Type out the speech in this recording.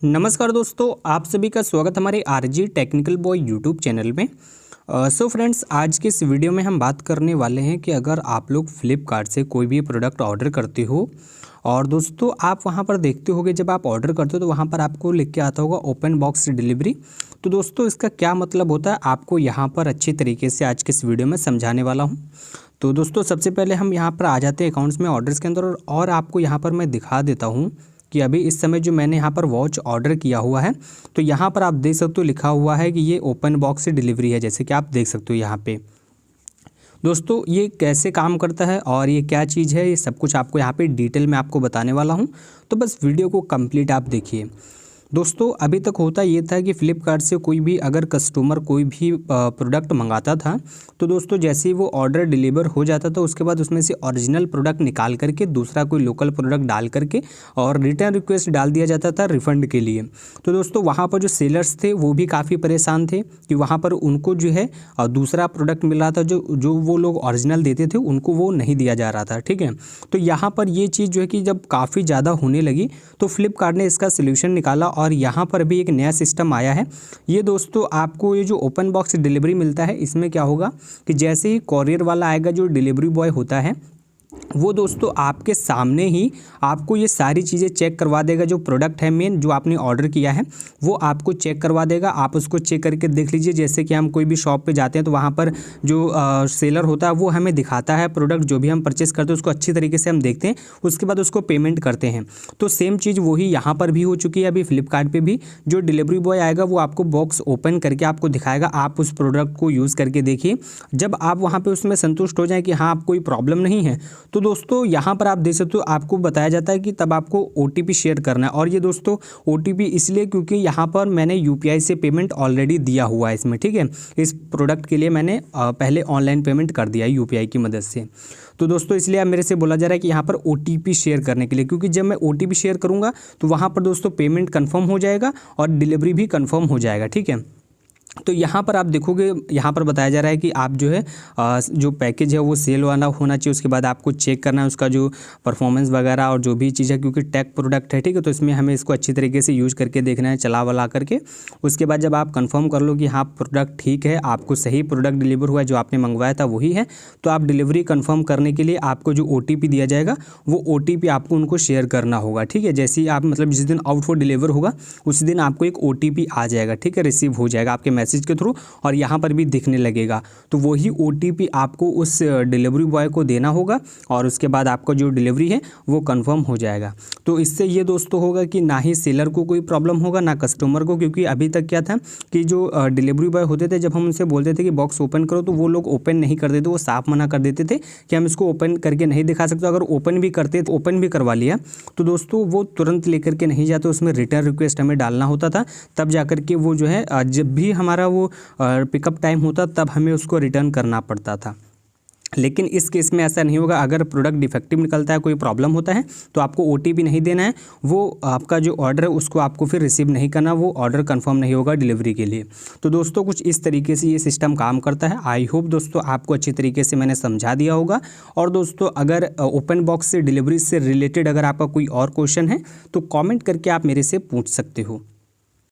नमस्कार दोस्तों, आप सभी का स्वागत हमारे RG technical boy YouTube channel में। सो फ्रेंड्स, आज के इस वीडियो में हम बात करने वाले हैं कि अगर आप लोग फ्लिपकार्ट से कोई भी प्रोडक्ट ऑर्डर करते हो और दोस्तों आप वहां पर देखते होगे, जब आप ऑर्डर करते हो तो वहां पर आपको लिख के आता होगा ओपन बॉक्स डिलीवरी। तो दोस्तों इसका क्या मतलब होता है, आपको यहाँ पर अच्छी तरीके से आज के इस वीडियो में समझाने वाला हूँ। तो दोस्तों सबसे पहले हम यहाँ पर आ जाते हैं अकाउंट्स में, ऑर्डर्स के अंदर, और आपको यहाँ पर मैं दिखा देता हूँ कि अभी इस समय जो मैंने यहाँ पर वॉच ऑर्डर किया हुआ है, तो यहाँ पर आप देख सकते हो लिखा हुआ है कि ये ओपन बॉक्स डिलीवरी है, जैसे कि आप देख सकते हो यहाँ पे। दोस्तों ये कैसे काम करता है और ये क्या चीज़ है, ये सब कुछ आपको यहाँ पे डिटेल में आपको बताने वाला हूँ, तो बस वीडियो को कंप्लीट आप देखिए। दोस्तों अभी तक होता ये था कि फ़्लिपकार्ट से कोई भी अगर कस्टमर कोई भी प्रोडक्ट मंगाता था, तो दोस्तों जैसे ही वो ऑर्डर डिलीवर हो जाता था उसके बाद उसमें से ओरिजिनल प्रोडक्ट निकाल करके दूसरा कोई लोकल प्रोडक्ट डाल करके और रिटर्न रिक्वेस्ट डाल दिया जाता था रिफ़ंड के लिए। तो दोस्तों वहाँ पर जो सेलर्स थे वो भी काफ़ी परेशान थे कि वहाँ पर उनको जो है दूसरा प्रोडक्ट मिल रहा था, जो वो लोग ओरिजिनल देते थे उनको वो नहीं दिया जा रहा था। ठीक है, तो यहाँ पर ये चीज़ जो है कि जब काफ़ी ज़्यादा होने लगी तो फ्लिपकार्ट ने इसका सोल्यूशन निकाला और यहाँ पर भी एक नया सिस्टम आया है। ये दोस्तों आपको ये जो ओपन बॉक्स डिलीवरी मिलता है, इसमें क्या होगा कि जैसे ही कोरियर वाला आएगा, जो डिलीवरी बॉय होता है वो दोस्तों आपके सामने ही आपको ये सारी चीज़ें चेक करवा देगा। जो प्रोडक्ट है मेन जो आपने ऑर्डर किया है वो आपको चेक करवा देगा। आप उसको चेक करके देख लीजिए। जैसे कि हम कोई भी शॉप पे जाते हैं तो वहाँ पर जो सेलर होता है वो हमें दिखाता है प्रोडक्ट, जो भी हम परचेस करते हैं उसको अच्छी तरीके से हम देखते हैं, उसके बाद उसको पेमेंट करते हैं। तो सेम चीज़ वही यहाँ पर भी हो चुकी है। अभी फ्लिपकार्ट पर भी जो डिलीवरी बॉय आएगा वो आपको बॉक्स ओपन करके आपको दिखाएगा। आप उस प्रोडक्ट को यूज़ करके देखिए। जब आप वहाँ पर उसमें संतुष्ट हो जाए कि हाँ आप कोई प्रॉब्लम नहीं है, तो दोस्तों यहाँ पर आप देख सकते हो आपको बताया जाता है कि तब आपको OTP शेयर करना है। और ये दोस्तों OTP इसलिए क्योंकि यहाँ पर मैंने UPI से पेमेंट ऑलरेडी दिया हुआ है इसमें। ठीक है, इस प्रोडक्ट के लिए मैंने पहले ऑनलाइन पेमेंट कर दिया है UPI की मदद से। तो दोस्तों इसलिए अब मेरे से बोला जा रहा है कि यहाँ पर OTP शेयर करने के लिए, क्योंकि जब मैं OTP शेयर करूँगा तो वहाँ पर दोस्तों पेमेंट कन्फर्म हो जाएगा और डिलीवरी भी कन्फर्म हो जाएगा। ठीक है, तो यहाँ पर आप देखोगे, यहाँ पर बताया जा रहा है कि आप जो है जो पैकेज है वो सेल वाला होना चाहिए। उसके बाद आपको चेक करना है उसका जो परफॉर्मेंस वगैरह और जो भी चीज़ है, क्योंकि टेक प्रोडक्ट है। ठीक है, तो इसमें हमें इसको अच्छी तरीके से यूज़ करके देखना है, चला वला करके। उसके बाद जब आप कंफर्म कर लो कि हाँ प्रोडक्ट ठीक है, आपको सही प्रोडक्ट डिलीवर हुआ है, जो आपने मंगवाया था वही है, तो आप डिलीवरी कन्फर्म करने के लिए आपको जो OTP दिया जाएगा वो OTP आपको उनको शेयर करना होगा। ठीक है, जैसे ही आप मतलब जिस दिन आउट फॉर डिलीवर होगा उस दिन आपको एक OTP आ जाएगा। ठीक है, रिसीव हो जाएगा आपके मैसेज के थ्रू और यहाँ पर भी दिखने लगेगा। तो वही OTP आपको उस डिलीवरी बॉय को देना होगा और उसके बाद आपका जो डिलीवरी है वो कंफर्म हो जाएगा। तो इससे ये दोस्तों होगा कि ना ही सेलर को कोई प्रॉब्लम होगा ना कस्टमर को, क्योंकि अभी तक क्या था कि जो डिलीवरी बॉय होते थे, जब हम उनसे बोलते थे कि बॉक्स ओपन करो तो वो लोग ओपन नहीं कर देते, वो साफ मना कर देते थे कि हम इसको ओपन करके नहीं दिखा सकते। अगर ओपन भी करते तो ओपन भी करवा लिया तो दोस्तों वो तुरंत लेकर के नहीं जाते, उसमें रिटर्न रिक्वेस्ट हमें डालना होता था। तब जाकर के वो जो है जब भी हमारा वो पिकअप टाइम होता तब हमें उसको रिटर्न करना पड़ता था। लेकिन इस केस में ऐसा नहीं होगा। अगर प्रोडक्ट डिफेक्टिव निकलता है, कोई प्रॉब्लम होता है, तो आपको OTP नहीं देना है। वो आपका जो ऑर्डर है उसको आपको फिर रिसीव नहीं करना, वो ऑर्डर कंफर्म नहीं होगा डिलीवरी के लिए। तो दोस्तों कुछ इस तरीके से ये सिस्टम काम करता है। आई होप दोस्तों आपको अच्छी तरीके से मैंने समझा दिया होगा। और दोस्तों अगर ओपन बॉक्स से डिलीवरी से रिलेटेड अगर आपका कोई और क्वेश्चन है तो कॉमेंट करके आप मेरे से पूछ सकते हो।